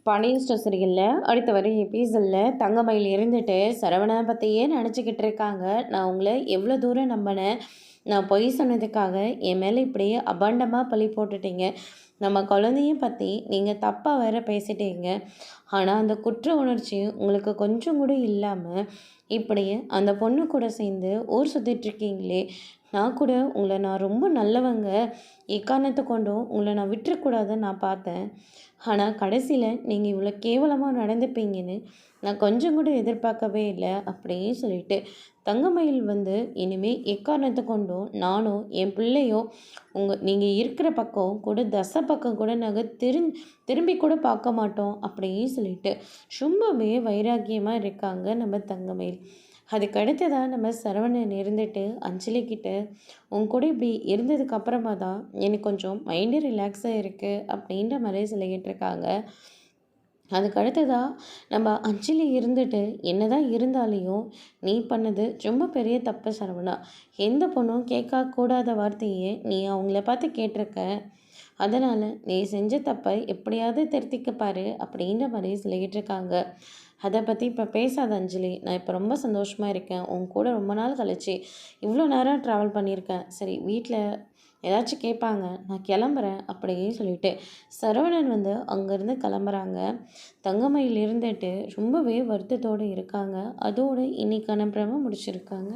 Pandian store சீரியலில் அடுத்த வர எபிசோடில் தங்கமயில் இருந்துட்டு சரவணனை பற்றியே நினச்சிக்கிட்டு இருக்காங்க. நான் உங்களை எவ்வளோ தூரம் நம்பினேன், நான் பொய் சொன்னதுக்காக என் மேலே இப்படியே அபாண்டமாக பழி போட்டுட்டீங்க, நம்ம குழந்தையும் பற்றி நீங்கள் தப்பாக வேற பேசிட்டீங்க. ஆனால் அந்த குற்ற உணர்ச்சி உங்களுக்கு கொஞ்சம் கூட இல்லாமல் இப்படியே அந்த பொண்ணு கூட சேர்ந்து ஊர் சுற்றிட்டுருக்கீங்களே. நான் கூட உங்களை நான் ரொம்ப நல்லவங்க, எக்காரணத்தை கொண்டும் உங்களை நான் விட்டுறக்கூடாதுன்னு நான் பார்த்தேன். ஆனால் கடைசியில் நீங்கள் இவ்வளோ கேவலமாக நடந்துப்பீங்கன்னு நான் கொஞ்சம் கூட எதிர்பார்க்கவே இல்லை அப்படின்னு சொல்லிட்டு தங்கமயில் இனிமேல் எக்காரணத்தை கொண்டும் நானும் என் பிள்ளையோ நீங்கள் இருக்கிற பக்கம் கூட தசை பக்கம் கூட நாங்கள் திரும்பி கூட பார்க்க மாட்டோம் அப்படின்னு சொல்லிட்டு ரொம்பவே வைராக்கியமாக இருக்காங்க நம்ம தங்கமயில். அதுக்கு அடுத்ததாக நம்ம சரவணன் இருந்துட்டு அஞ்சலிக்கிட்ட உன் கூட இப்படி இருந்ததுக்கு அப்புறமா தான் எனக்கு கொஞ்சம் மைண்டு ரிலாக்ஸாக இருக்குது அப்படின்ற மாதிரி சொல்லிக்கிட்டு இருக்காங்க. அதுக்கு அடுத்ததாக நம்ம அஞ்சலி இருந்துட்டு என்னதான் இருந்தாலையும் நீ பண்ணது ரொம்ப பெரிய தப்பு சரவணா. எந்த பொண்ணும் கேட்கக்கூடாத வார்த்தையே நீ அவங்கள பார்த்து கேட்டிருக்க. அதனால் நீ செஞ்ச தப்பை எப்படியாவது திருத்திக்க பாரு அப்படின்ற மாதிரி சொல்லிக்கிட்டு இருக்காங்க. அதை பற்றி இப்போ பேசாத அஞ்சலி, நான் இப்போ ரொம்ப சந்தோஷமாக இருக்கேன். உன் கூட ரொம்ப நாள் கழிச்சு இவ்வளோ நேரம் ட்ராவல் பண்ணியிருக்கேன். சரி வீட்டில் ஏதாச்சும் கேட்பாங்க, நான் கிளம்புறேன் அப்படின்னு சொல்லிட்டு சரவணன் அங்கேருந்து கிளம்புறாங்க. தங்கமயில் இருந்துட்டு ரொம்பவே வருத்தத்தோடு இருக்காங்க. அதோடு இன்னைக்கான பிரம முடிச்சிருக்காங்க.